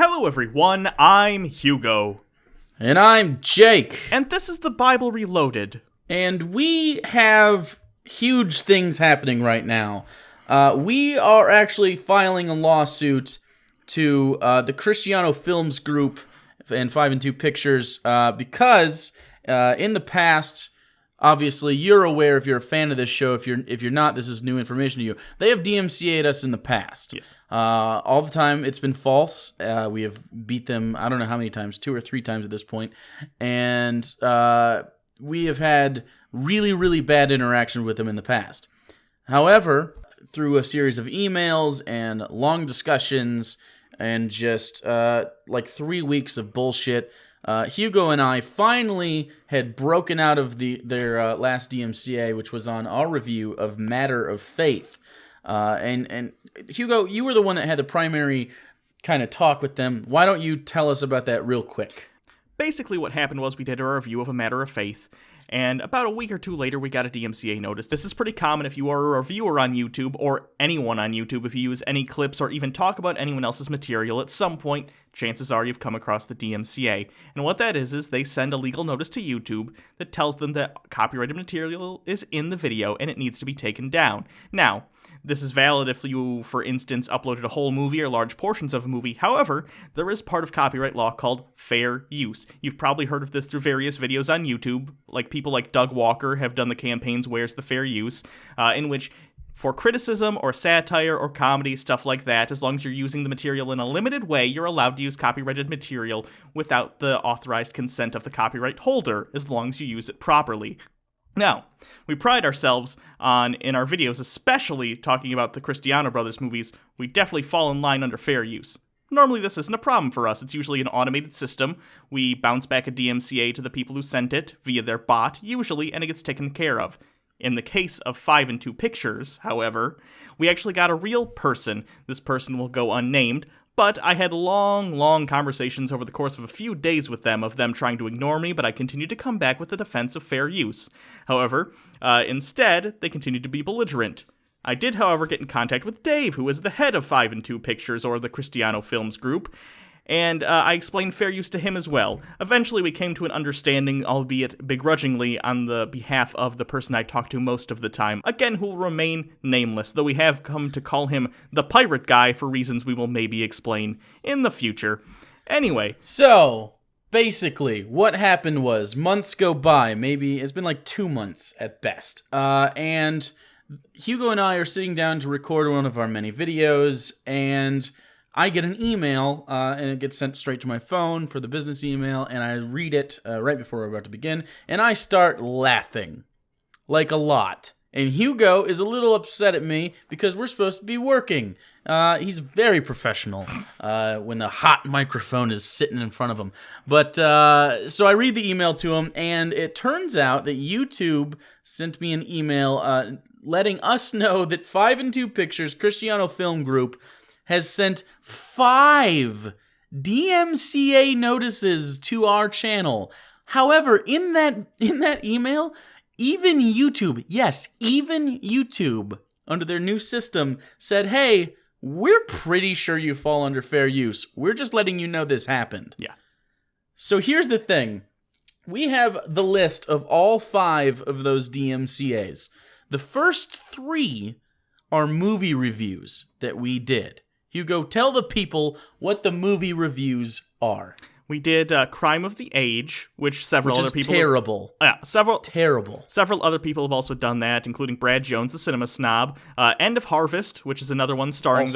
Hello everyone, I'm Hugo. And I'm Jake. And this is the Bible Reloaded. And we have huge things happening right now. We are actually filing a lawsuit to the Cristiano Films Group and 5 and 2 Pictures because in the past, obviously you're aware if you're a fan of this show. If you're not, this is new information to you. They have DMCA'd us in the past. Yes. All the time it's been false. We have beat them, I don't know how many times, 2 or 3 times at this point. And we have had really, really bad interaction with them in the past. However, through a series of emails and long discussions and just like 3 weeks of bullshit, Hugo and I finally had broken out of their last DMCA, which was on our review of Matter of Faith. And Hugo, you were the one that had the primary kind of talk with them. Why don't you tell us about that real quick? Basically what happened was we did a review of A Matter of Faith, and about a week or two later we got a DMCA notice. This is pretty common if you are a reviewer on YouTube, or anyone on YouTube. If you use any clips or even talk about anyone else's material, at some point, chances are you've come across the DMCA. And what that is they send a legal notice to YouTube that tells them that copyrighted material is in the video and it needs to be taken down. Now, this is valid if you, for instance, uploaded a whole movie or large portions of a movie. However, there is part of copyright law called fair use. You've probably heard of this through various videos on YouTube, like people like Doug Walker have done the campaigns Where's the Fair Use, in which for criticism or satire or comedy, stuff like that, as long as you're using the material in a limited way, you're allowed to use copyrighted material without the authorized consent of the copyright holder, as long as you use it properly. Now, we pride ourselves on, in our videos, especially talking about the Cristiano Brothers movies, we definitely fall in line under fair use. Normally this isn't a problem for us. It's usually an automated system. We bounce back a DMCA to the people who sent it via their bot, usually, and it gets taken care of. In the case of 5 and 2 Pictures, however, we actually got a real person. This person will go unnamed, but I had long conversations over the course of a few days with them, of them trying to ignore me, but I continued to come back with the defense of fair use. However, instead, they continued to be belligerent. I did, however, get in contact with Dave, who is the head of 5 and 2 Pictures, or the Cristiano Films Group, and I explained fair use to him as well. Eventually, we came to an understanding, albeit begrudgingly, on the behalf of the person I talked to most of the time. Again, who will remain nameless, though we have come to call him the Pirate Guy for reasons we will maybe explain in the future. Anyway. So, basically, what happened was, months go by, maybe, it's been like 2 months at best, and Hugo and I are sitting down to record one of our many videos, and I get an email, and it gets sent straight to my phone for the business email, and I read it right before we're about to begin, and I start laughing. Like a lot. And Hugo is a little upset at me because we're supposed to be working. He's very professional when the hot microphone is sitting in front of him. But, so I read the email to him, and it turns out that YouTube sent me an email letting us know that 5 and 2 Pictures, Cristiano Film Group, has sent 5 DMCA notices to our channel. However, in that email, even YouTube, yes, even YouTube, under their new system, said, hey, we're pretty sure you fall under fair use. We're just letting you know this happened. Yeah. So here's the thing. We have the list of all 5 of those DMCAs. The first 3 are movie reviews that we did. Hugo, tell the people what the movie reviews are. We did Crime of the Age, which several other people... terrible. Terrible. Several other people have also done that, including Brad Jones, the cinema snob. End of Harvest, which is another one starring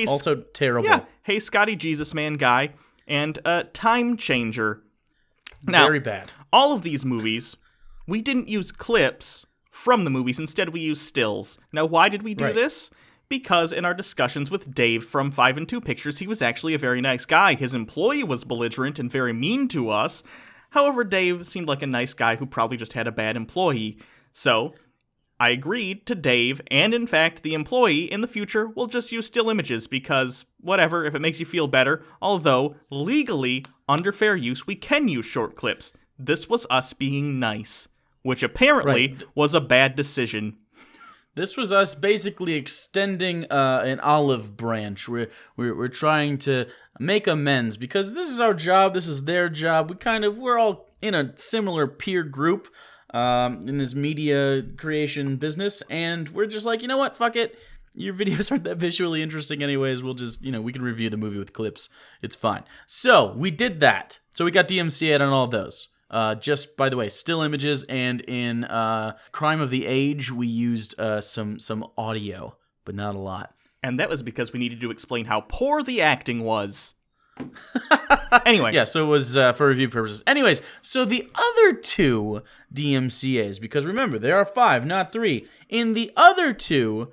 also terrible. Yeah, Hey Scotty Jesus Man guy, and Time Changer. Now, very bad. All of these movies, we didn't use clips from the movies. Instead, we used stills. Now, why did we do this? Because in our discussions with Dave from 5 and 2 Pictures, he was actually a very nice guy. His employee was belligerent and very mean to us. However, Dave seemed like a nice guy who probably just had a bad employee. So, I agreed to Dave, and in fact, the employee in the future will just use still images because, whatever, if it makes you feel better, although, legally, under fair use, we can use short clips. This was us being nice, which apparently was a bad decision. This was us basically extending an olive branch. We're trying to make amends because this is our job. This is their job. We're all in a similar peer group in this media creation business, and we're just like, you know what? Fuck it. Your videos aren't that visually interesting anyways. We'll just, we can review the movie with clips. It's fine. So we did that. So we got DMCA'd on all of those. Just, by the way, still images, and in Crime of the Age, we used some audio, but not a lot. And that was because we needed to explain how poor the acting was. Anyway. Yeah, so it was for review purposes. Anyways, so the other two DMCAs, because remember, there are 5, not 3. In the other two,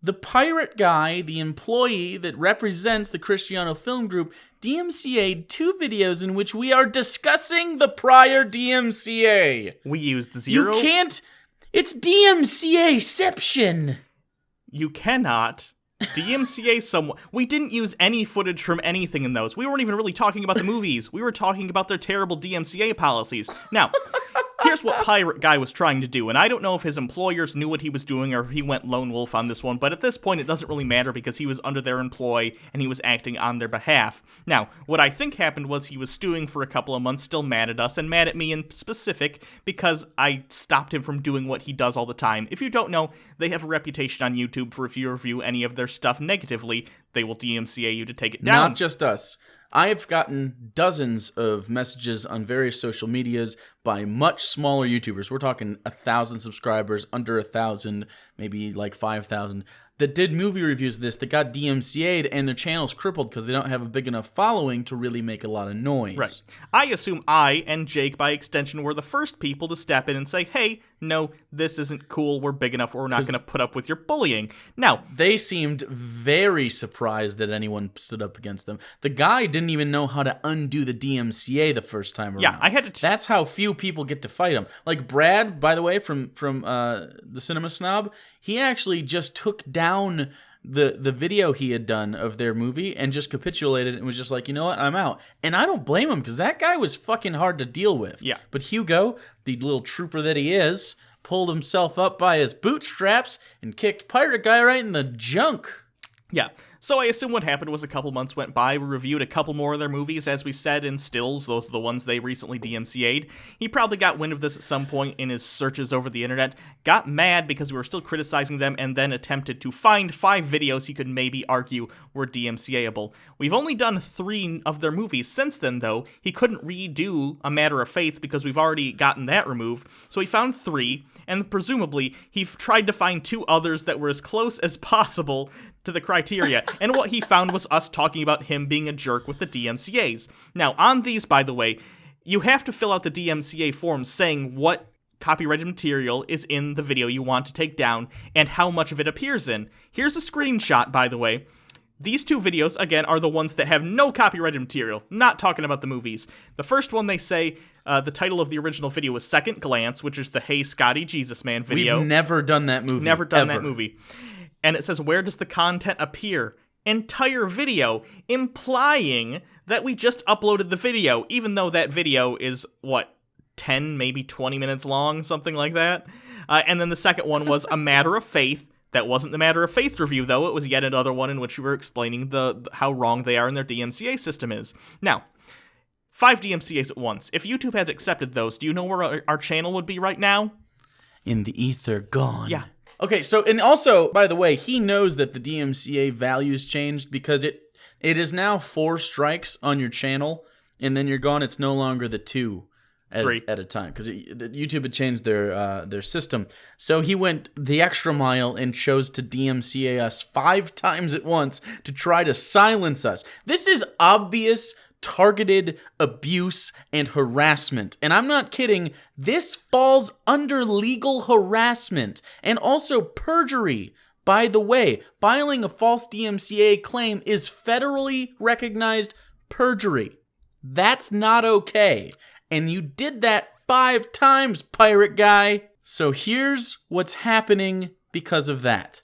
the pirate guy, the employee that represents the Cristiano Film Group, DMCA'd 2 videos in which we are discussing the prior DMCA. We used 0. You can't... It's DMCA-ception. You cannot DMCA someone. We didn't use any footage from anything in those. We weren't even really talking about the movies. We were talking about their terrible DMCA policies. Now, here's what Pirate Guy was trying to do, and I don't know if his employers knew what he was doing or if he went lone wolf on this one, but at this point it doesn't really matter because he was under their employ and he was acting on their behalf. Now, what I think happened was he was stewing for a couple of months, still mad at us, and mad at me in specific because I stopped him from doing what he does all the time. If you don't know, they have a reputation on YouTube for if you review any of their stuff negatively, they will DMCA you to take it down. Not just us. I have gotten dozens of messages on various social medias by much smaller YouTubers. We're talking 1,000 subscribers, under 1,000, maybe like 5,000, that did movie reviews of this that got DMCA'd and their channels crippled because they don't have a big enough following to really make a lot of noise. Right. I assume I and Jake, by extension, were the first people to step in and say, hey, no, this isn't cool, we're big enough, we're not going to put up with your bullying. Now, they seemed very surprised that anyone stood up against them. The guy didn't even know how to undo the DMCA the first time around. Yeah, I had to... That's how few people get to fight him. Like Brad, by the way, from the Cinema Snob, he actually just took down the video he had done of their movie and just capitulated and was just like, you know what, I'm out. And I don't blame him because that guy was fucking hard to deal with. Yeah. But Hugo, the little trooper that he is, pulled himself up by his bootstraps and kicked Pirate Guy right in the junk. Yeah. So I assume what happened was a couple months went by, we reviewed a couple more of their movies, as we said, in stills, those are the ones they recently DMCA'd. He probably got wind of this at some point in his searches over the internet, got mad because we were still criticizing them, and then attempted to find 5 videos he could maybe argue were DMCA'able. We've only done 3 of their movies since then, though. He couldn't redo A Matter of Faith because we've already gotten that removed, so he found 3, and presumably he tried to find 2 others that were as close as possible to the criteria, and what he found was us talking about him being a jerk with the DMCAs. Now, on these, by the way, you have to fill out the DMCA forms saying what copyrighted material is in the video you want to take down and how much of it appears in. Here's a screenshot, by the way. These 2 videos, again, are the ones that have no copyrighted material, not talking about the movies. The first one, they say, the title of the original video was Second Glance, which is the Hey Scotty Jesus Man video. We've never done that movie. Never done ever. that movie. And it says, where does the content appear? Entire video, implying that we just uploaded the video, even though that video is, 10, maybe 20 minutes long, something like that. And then the second one was A Matter of Faith. That wasn't the Matter of Faith review, though. It was yet another one in which we were explaining how wrong they are and their DMCA system is. Now, 5 DMCAs at once. If YouTube had accepted those, do you know where our channel would be right now? In the ether, gone. Yeah. Okay, so, and also, by the way, he knows that the DMCA values changed because it is now 4 strikes on your channel, and then you're gone. It's no longer the 2 at a time because YouTube had changed their system. So he went the extra mile and chose to DMCA us 5 times at once to try to silence us. This is obvious targeted abuse and harassment. And I'm not kidding, this falls under legal harassment and also perjury. By the way, filing a false DMCA claim is federally recognized perjury. That's not okay. And you did that 5 times, Pirate Guy. So here's what's happening because of that.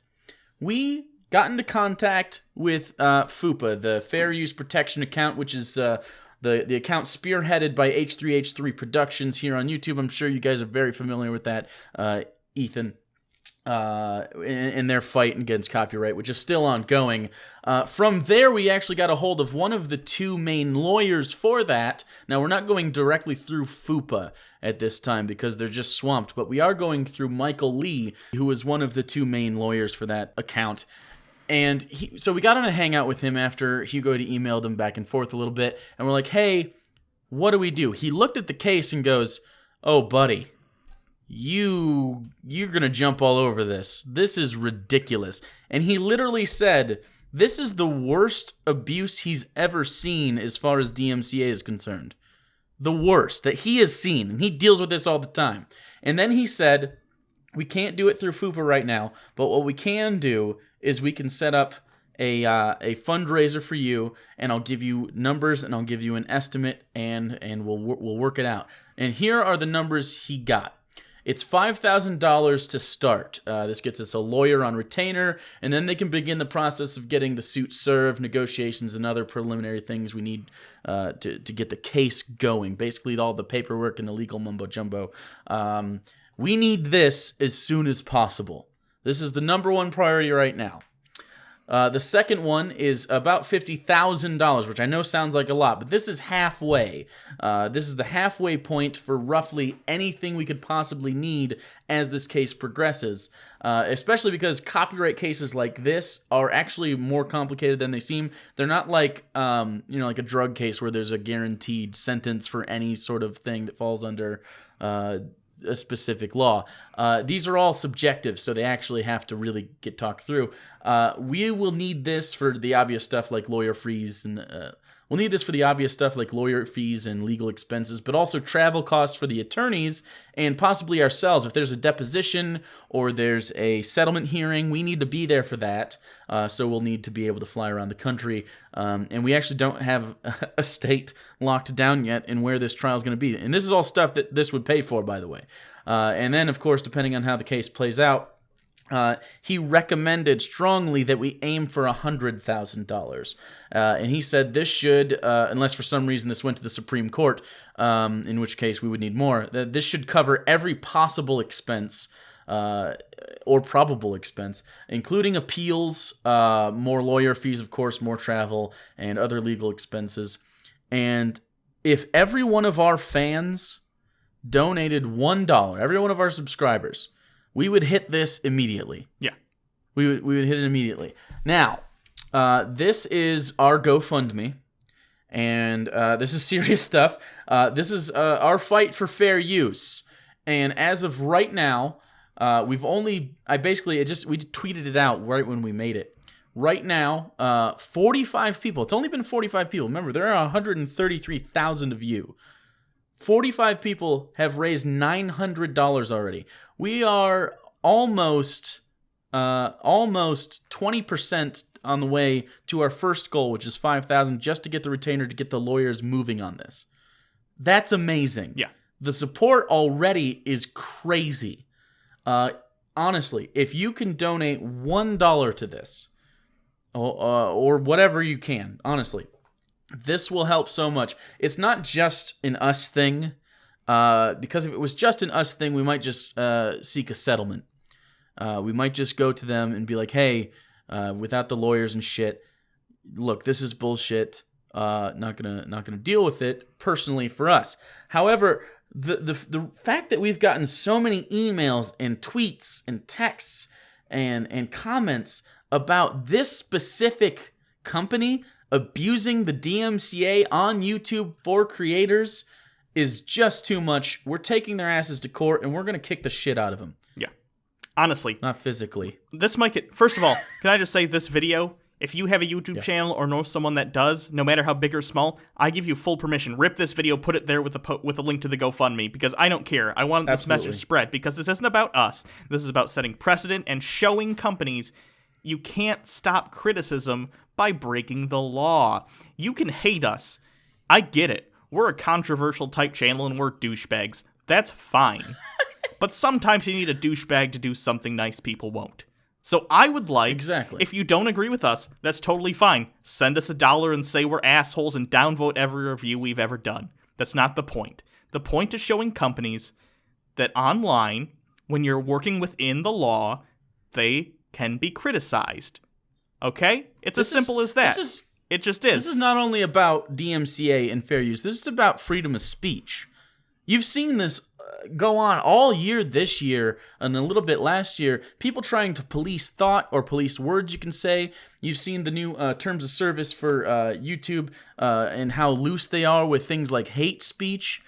We got into contact with FUPA, the Fair Use Protection account, which is the account spearheaded by H3H3 Productions here on YouTube. I'm sure you guys are very familiar with that, Ethan. in their fight against copyright, which is still ongoing. From there, we actually got a hold of one of the two main lawyers for that. Now, we're not going directly through FUPA at this time because they're just swamped, but we are going through Michael Lee, who was one of the two main lawyers for that account. And so we got on a hangout with him after Hugo had emailed him back and forth a little bit, and we're like, hey, what do we do? He looked at the case and goes, oh, buddy, you're gonna jump all over this. This is ridiculous. And he literally said, this is the worst abuse he's ever seen as far as DMCA is concerned. The worst that he has seen, and he deals with this all the time. And then he said, we can't do it through FUPA right now, but what we can do is we can set up a fundraiser for you, and I'll give you numbers, and I'll give you an estimate, and we'll work it out. And here are the numbers he got. It's $5,000 to start. This gets us a lawyer on retainer, and then they can begin the process of getting the suit served, negotiations, and other preliminary things we need to get the case going. Basically, all the paperwork and the legal mumbo-jumbo. We need this as soon as possible. This is the number one priority right now. The second one is about $50,000, which I know sounds like a lot, but this is halfway. This is the halfway point for roughly anything we could possibly need as this case progresses, especially because copyright cases like this are actually more complicated than they seem. They're not like, like a drug case where there's a guaranteed sentence for any sort of thing that falls under a specific law. These are all subjective, so they actually have to really get talked through. We will need this for the obvious stuff like lawyer fees, and we'll need this for the obvious stuff like lawyer fees and legal expenses, but also travel costs for the attorneys and possibly ourselves. If there's a deposition or there's a settlement hearing, we need to be there for that. So we'll need to be able to fly around the country. And we actually don't have a state locked down yet in where this trial is going to be. And this is all stuff that this would pay for, by the way. And then, of course, depending on how the case plays out, he recommended strongly that we aim for $100,000. And he said this should, unless for some reason this went to the Supreme Court, in which case we would need more, that this should cover every possible expense or probable expense, including appeals, more lawyer fees, of course, more travel, and other legal expenses. And if every one of our fans donated $1, every one of our subscribers, we would hit this immediately. Yeah. We would hit it immediately. Now, this is our GoFundMe, and this is serious stuff. This is our fight for fair use. And as of right now, we tweeted it out right when we made it. Right now, 45 people. It's only been 45 people. Remember, there are 133,000 of you. 45 people have raised $900 already. We are almost 20% on the way to our first goal, which is $5,000, just to get the retainer, to get the lawyers moving on this. That's amazing. Yeah. The support already is crazy. Honestly, if you can donate $1 to this, or whatever you can, honestly, this will help so much. It's not just an us thing, because if it was just an us thing, we might just seek a settlement. We might just go to them and be like, hey, without the lawyers and shit, look, this is bullshit. Not gonna deal with it personally for us. However, the fact that we've gotten so many emails and tweets and texts and comments about this specific company abusing the DMCA on YouTube for creators is just too much. We're taking their asses to court, and we're going to kick the shit out of them. Yeah. Honestly. Not physically. This might get... First of all, can I just say this video, if you have a YouTube channel or know someone that does, no matter how big or small, I give you full permission. Rip this video, put it there with a link to the GoFundMe, because I don't care. I want this message spread, because this isn't about us. This is about setting precedent and showing companies you can't stop criticism by breaking the law. You can hate us. I get it. We're a controversial type channel and we're douchebags. That's fine. But sometimes you need a douchebag to do something nice people won't. So I would like, if you don't agree with us, that's totally fine. Send us $1 and say we're assholes and downvote every review we've ever done. That's not the point. The point is showing companies that online, when you're working within the law, they can be criticized. Okay? It's as This is- simple as that. It just is. This is not only about DMCA and fair use. This is about freedom of speech. You've seen this go on all year this year and a little bit last year. People trying to police thought or police words, you can say. You've seen the new terms of service for YouTube and how loose they are with things like hate speech.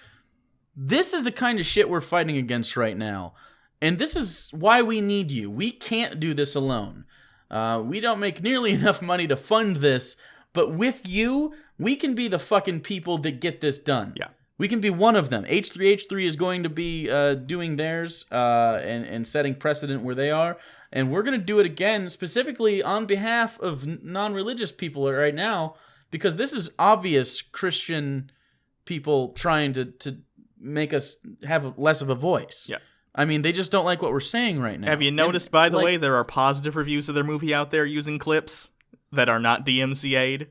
This is the kind of shit we're fighting against right now. And this is why we need you. We can't do this alone. We don't make nearly enough money to fund this. But with you, we can be the fucking people that get this done. Yeah. We can be one of them. H3H3 is going to be doing theirs and setting precedent where they are. And we're going to do it again, specifically on behalf of non-religious people right now, because this is obvious Christian people trying to make us have less of a voice. Yeah. I mean, they just don't like what we're saying right now. Have you noticed, by the way, there are positive reviews of their movie out there using clips that are not DMCA'd?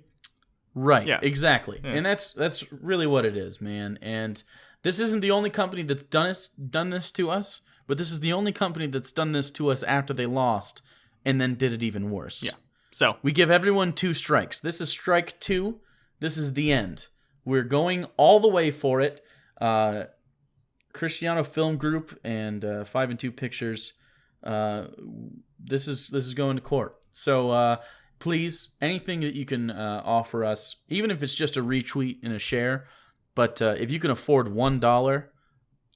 Right, Yeah. exactly. Yeah. And that's really what it is, man. And this isn't the only company that's done this to us, but this is the only company that's done this to us after they lost and then did it even worse. Yeah. So, We give everyone 2 strikes. This is strike 2. This is the end. We're going all the way for it. Cristiano Film Group and 5 and 2 Pictures. This is going to court. So please, anything that you can offer us, even if it's just a retweet and a share, but if you can afford $1,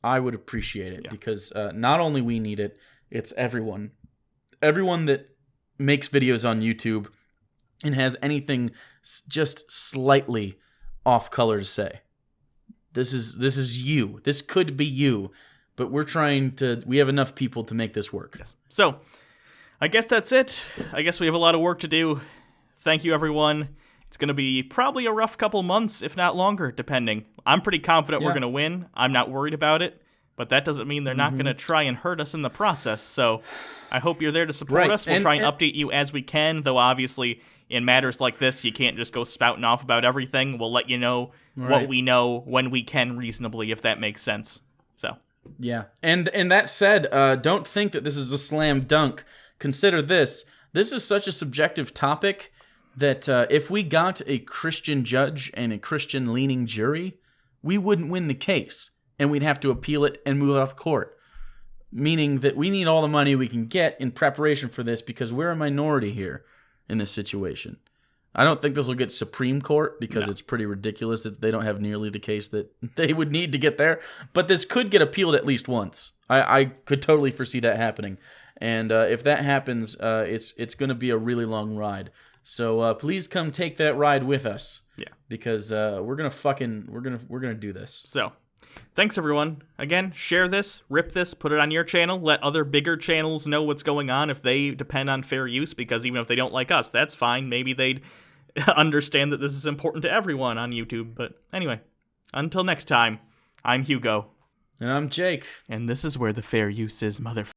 I would appreciate it, because not only we need it, it's everyone that makes videos on YouTube and has anything just slightly off color to say. This is you. This could be you, but we have enough people to make this work. yes. So, I guess that's it. I guess we have a lot of work to do. Thank you, everyone. It's going to be probably a rough couple months, if not longer, depending. I'm pretty confident we're going to win. I'm not worried about it, but that doesn't mean they're not going to try and hurt us in the process. So I hope you're there to support us. We'll try and update you as we can, though obviously in matters like this, you can't just go spouting off about everything. We'll let you know what we know when we can reasonably, if that makes sense. So yeah. And that said, don't think that this is a slam dunk. Consider this. This is such a subjective topic that if we got a Christian judge and a Christian-leaning jury, we wouldn't win the case, and we'd have to appeal it and move up court. Meaning that we need all the money we can get in preparation for this, because we're a minority here in this situation. I don't think this will get Supreme Court, because it's pretty ridiculous that they don't have nearly the case that they would need to get there. But this could get appealed at least once. I could totally foresee that happening. And if that happens, it's going to be a really long ride. So please come take that ride with us. yeah. Because we're gonna do this. So, thanks everyone. Again, share this, rip this, put it on your channel. Let other bigger channels know what's going on if they depend on fair use, because even if they don't like us, that's fine. Maybe they'd understand that this is important to everyone on YouTube. But anyway, until next time, I'm Hugo. And I'm Jake. And this is where the fair use is, motherfucker.